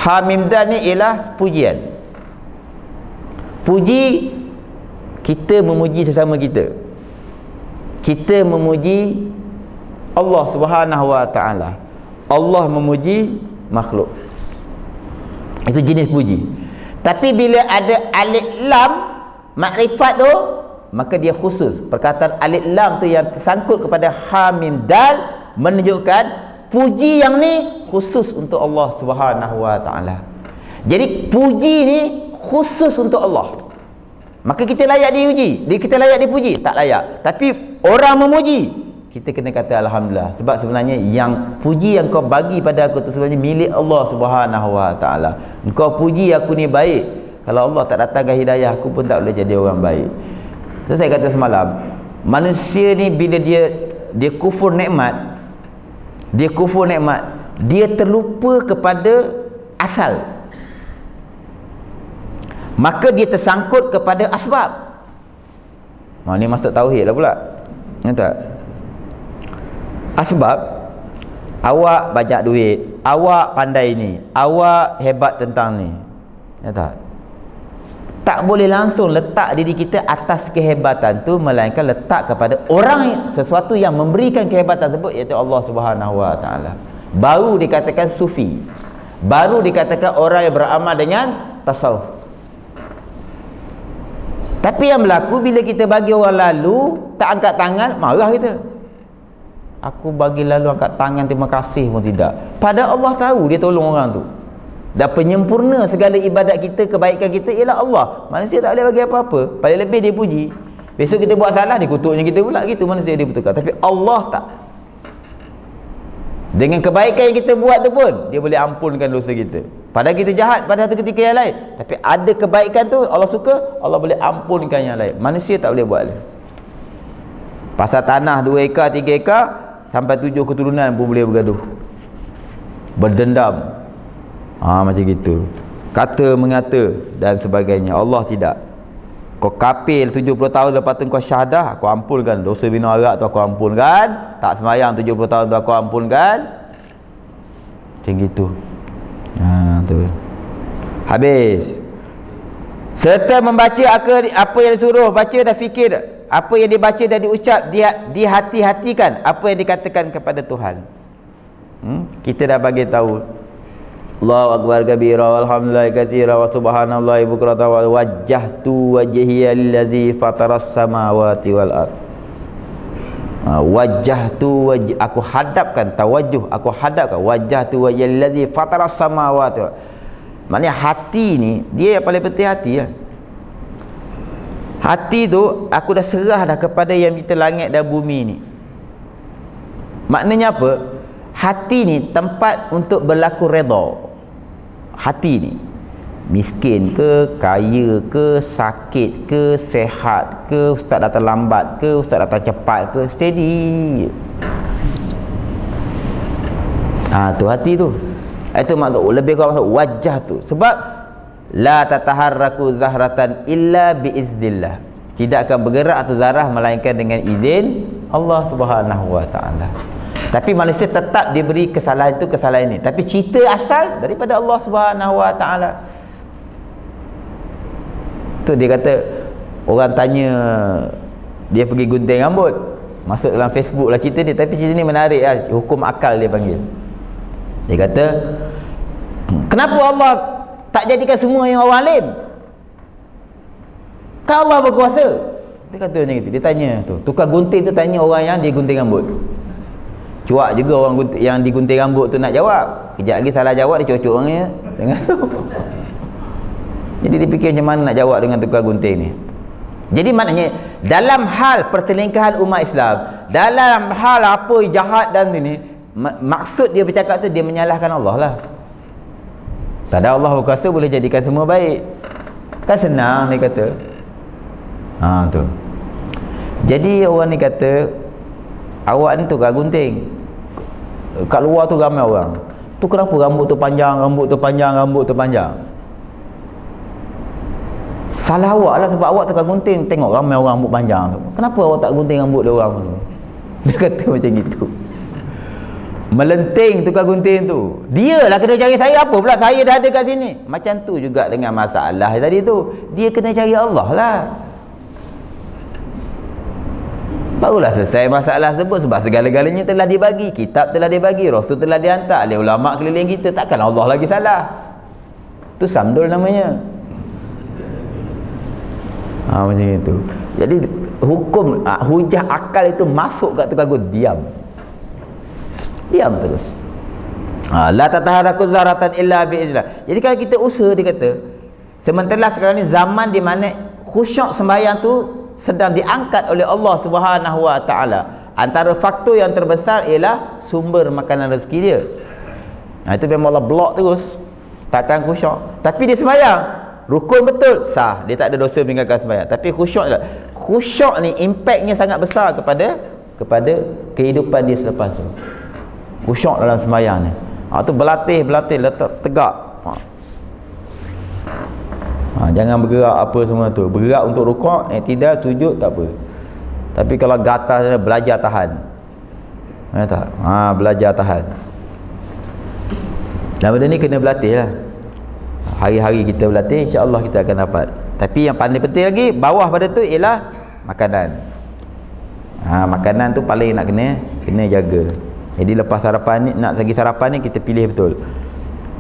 Ha mim dal ni ialah pujian. Puji, kita memuji sesama kita. Kita memuji Allah Subhanahu wa taala. Allah memuji makhluk. Itu jenis puji. Tapi bila ada alif lam makrifat tu, maka dia khusus. Perkataan alif lam tu yang tersangkut kepada ha mim dal menunjukkan puji yang ni khusus untuk Allah Subhanahu wa taala. Jadi puji ni khusus untuk Allah. Maka kita layak diuji, kita layak dipuji? Tak layak. Tapi orang memuji, kita kena kata alhamdulillah. Sebab sebenarnya yang puji yang kau bagi pada aku tu sebenarnya milik Allah Subhanahu wa taala. Engkau puji aku ni baik. Kalau Allah tak datangkan hidayah, aku pun tak boleh jadi orang baik. So saya kata semalam, manusia ni bila dia kufur nikmat, dia terlupa kepada asal. Maka dia tersangkut kepada asbab. Ini masuk tauhid lah pula. Nampak? Asbab, awak banyak duit, awak pandai ni, awak hebat tentang ni. Nampak? Tak boleh langsung letak diri kita atas kehebatan tu, melainkan letak kepada orang, sesuatu yang memberikan kehebatan tersebut, iaitu Allah Subhanahu wa taala. Baru dikatakan sufi. Baru dikatakan orang yang beramal dengan tasawuf. Tapi yang berlaku bila kita bagi orang lalu tak angkat tangan, marah kita. Aku bagi lalu angkat tangan, terima kasih pun tidak. Padahal Allah tahu dia tolong orang tu. Dan penyempurna segala ibadat kita, kebaikan kita ialah Allah. Manusia tak boleh bagi apa-apa. Paling lebih dia puji. Besok kita buat salah, dia kutuknya kita pula. Gitu manusia dia bertukar. Tapi Allah tak. Dengan kebaikan yang kita buat tu pun, dia boleh ampunkan dosa kita. Padahal kita jahat pada satu ketika yang lain, tapi ada kebaikan tu Allah suka, Allah boleh ampunkan yang lain. Manusia tak boleh buat. Pasal tanah 2 ekar, 3 ekar, sampai 7 keturunan pun boleh bergaduh, berdendam. Macam gitu, kata mengata dan sebagainya. Allah tidak. Kau kapil 70 tahun lepas tu kau syahadah, aku ampunkan. Dosa minum arak tu aku ampunkan. Tak sembahyang 70 tahun tu aku ampunkan. Macam gitu. Tu. Habis. Serta membaca apa yang disuruh baca dan fikir, apa yang dibaca dan diucap, dia dihati-hatikan apa yang dikatakan kepada Tuhan. Kita dah bagi tahu Allahu akbar kabira walhamdulillahi katsira wa subhanallahi bukratan wa wajjahtu wajhiya lillazi fataras samawati wal ard. Wajjahtu aku hadapkan, tawajjuh, aku hadapkan, wajjahtu wajhiya lillazi fataras samawati. Maknanya hati ni dia yang paling penting, hati kan. Hati tu aku dah serah dah kepada yang mencipta langit dan bumi ni. Maknanya apa? Hati ni tempat untuk berlaku redha. Hati ni miskin ke, kaya ke, sakit ke, sehat ke, ustaz datang lambat ke, ustaz datang cepat ke, steady. Tu hati tu. Itu maksud lebih kurang maksud wajah tu. Sebab la tataharraku zahratan illa biiznillah. Tidak akan bergerak atau zarah melainkan dengan izin Allah Subhanahu wa taala. Tapi manusia tetap diberi kesalahan itu, kesalahan ini. Tapi cerita asal daripada Allah Subhanahu wa taala. Tu dia kata, orang tanya dia pergi gunting rambut, masuk dalam Facebook lah cerita dia. Tapi cerita ni menarik lah, hukum akal dia panggil. Dia kata, kenapa Allah tak jadikan semua yang orang alim? Kan Allah berkuasa. Dia kata macam itu. Dia tanya tu, tukar gunting tu tanya orang yang dia gunting rambut. Cuak juga orang yang digunting rambut tu nak jawab. Kejap lagi salah jawab, dia cocok orangnya dengan tu. Jadi dia fikir macam mana nak jawab dengan tukar gunting ni. Jadi maknanya dalam hal perselingkahan umat Islam, dalam hal apa jahat dan ini, maksud dia bercakap tu dia menyalahkan Allah lah. Tak ada Allah berkuasa boleh jadikan semua baik. Kan senang dia kata. Tu. Jadi orang ni kata, awak ni tukar gunting. Kat luar tu ramai orang. Tu kenapa rambut tu panjang, rambut tu panjang, rambut tu panjang? Salah awak lah, sebab awak tukar gunting. Tengok ramai orang rambut panjang tu. Kenapa awak tak gunting rambut dia orang tu? Dia kata macam gitu. melenting tukar gunting tu. Dia lah kena cari saya, apa pula saya dah ada kat sini. Macam tu juga dengan masalah tadi tu. Dia kena cari Allah lah. Barulah selesai masalah tersebut. Sebab segala-galanya telah dibagi. Kitab telah dibagi, Rasul telah dihantar oleh ulama' keliling kita. Takkan Allah lagi salah. Tu samdul namanya. Macam itu. Jadi hukum hujah akal itu masuk kat tukar gunting, diam terus. La tataharaku zaratan illa bi'iznillah. Jadi kalau kita usaha, dia kata, sementara sekarang ni zaman di mana khusyuk sembahyang tu sedang diangkat oleh Allah Subhanahu wa taala. Antara faktor yang terbesar ialah sumber makanan rezeki dia. Itu memang Allah blok terus. Takkan khusyuk. Tapi dia sembahyang, rukun betul, sah. Dia tak ada dosa meninggalkan sembahyang. Tapi khusyuk tak. Khusyuk ni impaknya sangat besar kepada kehidupan dia selepas tu. Khusyuk dalam sembahyang ni. Tu berlatih letak tegak. Jangan bergerak apa semua tu. Bergerak untuk rukuk, tidak sujud tak apa. Tapi kalau gatal, belajar tahan. Tak? Belajar tahan. Dan benda ni kena berlatih lah. Hari-hari kita berlatih, insya-Allah kita akan dapat. Tapi yang paling penting lagi, bawah pada tu ialah makanan. Makanan tu paling nak kena jaga. Jadi lepas sarapan ni, nak lagi sarapan ni, kita pilih betul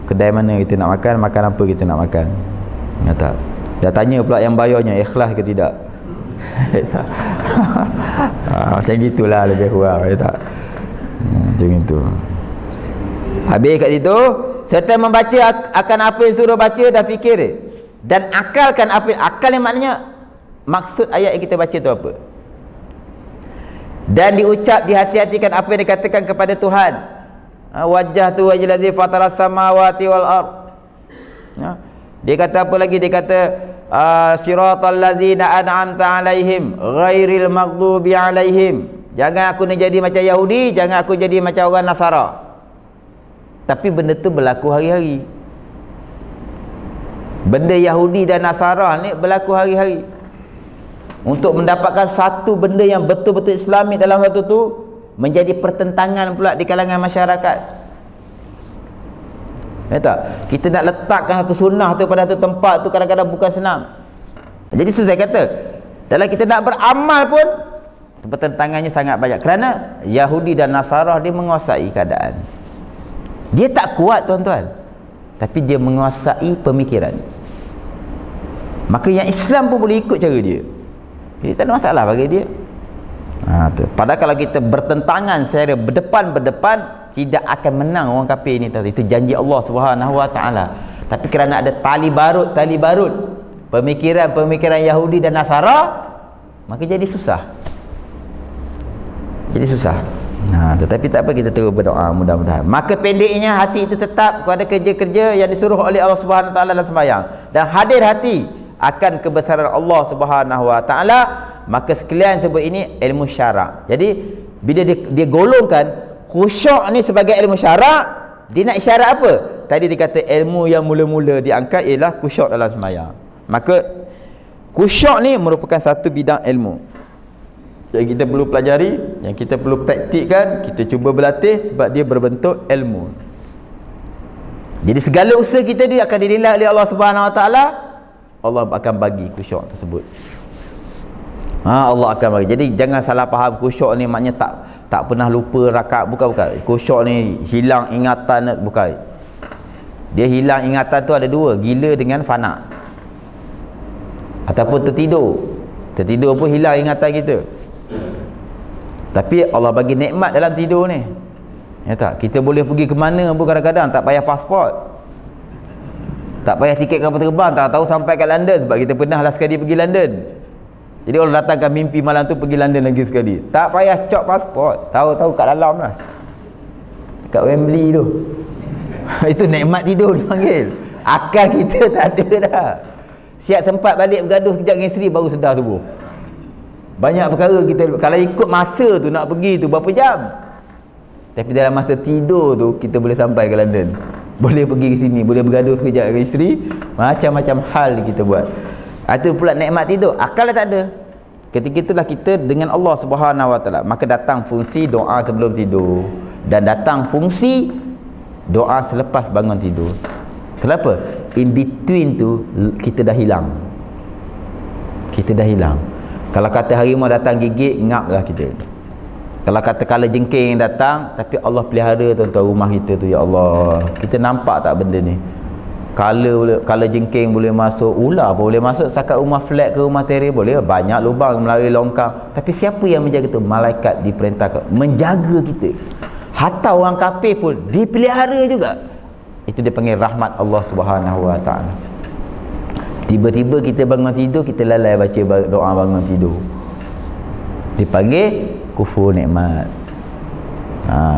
kedai mana kita nak makan apa kita nak makan. Tak? Dah tanya pula yang bayarnya ikhlas ke tidak. Macam gitulah lebih kurang. Tak? Macam itu. Habis kat situ, serta membaca akan apa yang suruh baca dan fikir dan akalkan apa. Akal yang maknanya maksud ayat yang kita baca tu apa, dan diucap, dihati-hatikan apa yang dikatakan kepada Tuhan. Wajah tu wajhal ladzi fataras samawati wal ard. Dia kata apa lagi? Dia kata siratal ladzina an'amta alaihim ghairil maghdubi alaihim. Jangan aku ni jadi macam Yahudi, jangan aku jadi macam orang Nasara. Tapi benda tu berlaku hari-hari. Benda Yahudi dan Nasara ni berlaku hari-hari. Untuk mendapatkan satu benda yang betul-betul Islami dalam satu tu, menjadi pertentangan pula di kalangan masyarakat. Tak? Kita nak letakkan satu sunnah tu pada satu tempat tu kadang-kadang bukan senang. Jadi saya kata, dalam kita nak beramal pun pertentangannya sangat banyak. Kerana Yahudi dan Nasara dia menguasai keadaan. Dia tak kuat tuan-tuan, tapi dia menguasai pemikiran. Maka yang Islam pun boleh ikut cara dia. Jadi tak ada masalah bagi dia. Padahal kalau kita bertentangan secara berdepan, tidak akan menang orang kafir ni. Itu janji Allah Subhanahu wa taala. Tapi kerana ada tali barut pemikiran Yahudi dan Nasara, maka jadi susah. Tetapi tak apa, kita terus berdoa mudah-mudahan. Maka pendeknya hati itu tetap kepada kerja-kerja yang disuruh oleh Allah Subhanahu wa taala dalam sembahyang, dan hadir hati akan kebesaran Allah Subhanahu wa taala. Maka sekalian sebut ini ilmu syarak. Jadi bila dia golongkan khusyuk ni sebagai ilmu syarak, dia nak isyarat apa? Tadi dia kata ilmu yang mula-mula diangkat ialah khusyuk dalam sembahyang. Maka khusyuk ni merupakan satu bidang ilmu yang kita perlu pelajari, yang kita perlu praktikkan, kita cuba berlatih, sebab dia berbentuk ilmu. Jadi segala usaha kita dia akan dinilai oleh Allah Subhanahu wa taala. Allah akan bagi khusyuk tersebut. Allah akan bagi. Jadi jangan salah faham khusyuk ni maknanya tak pernah lupa rakaat. Bukan. Khusyuk ni hilang ingatan, bukan. Dia hilang ingatan tu ada dua, gila dengan fana. Ataupun tertidur pun hilang ingatan kita. Tapi Allah bagi nikmat dalam tidur ni. Ya tak? Kita boleh pergi ke mana pun kadang-kadang tak payah pasport, tak payah tiket kapal terbang, tak tahu sampai kat London. Sebab kita pernah lah sekali pergi London. Jadi Allah datangkan mimpi malam tu pergi London lagi sekali. Tak payah cop pasport, tahu-tahu kat dalam lah, kat Wembley tu. Itu nikmat tidur dipanggil. Akal kita tak ada dah. Siap sempat balik bergaduh kejap dengan isteri, baru sedar subuh. Banyak perkara kita, kalau ikut masa tu nak pergi tu berapa jam, tapi dalam masa tidur tu kita boleh sampai ke London, boleh pergi ke sini, boleh bergaduh kejap dengan isteri, macam-macam hal kita buat. Itu pula nikmat tidur. Akal tak ada. Ketika itulah kita dengan Allah Subhanahu wa taala. Maka datang fungsi doa sebelum tidur. dan datang fungsi doa selepas bangun tidur. Kenapa? In between tu kita dah hilang. Kita dah hilang. Kalau kata harimau datang gigit, ngaplah kita. Kalau kata kala jengking datang, tapi Allah pelihara tuan-tuan rumah kita tu, ya Allah. Kita nampak tak benda ni? Kala jengking boleh masuk, ular pun boleh masuk, setakat rumah flat ke rumah teres boleh, banyak lubang melalui longkang. Tapi siapa yang menjaga tu? Malaikat diperintahkan menjaga kita. Hatta orang kafir pun dipelihara juga. Itu dipanggil rahmat Allah Subhanahu Wa Taala. Tiba-tiba kita bangun tidur, kita lalai baca doa bangun tidur, dipanggil kufur nikmat.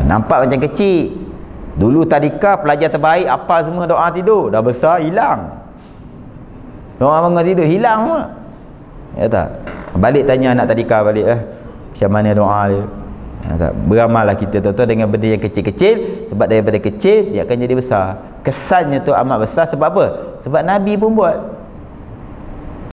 Nampak macam kecil. Dulu tadika pelajar terbaik apa semua doa tidur, dah besar hilang. Doa bangun tidur hilang semua. Ya tak? Balik tanya anak tadika balik macam mana doa dia. Ya tak? Beramallah kita tuan-tuan dengan benda yang kecil-kecil, sebab daripada kecil dia akan jadi besar. Kesannya tu amat besar sebab apa? Sebab Nabi pun buat.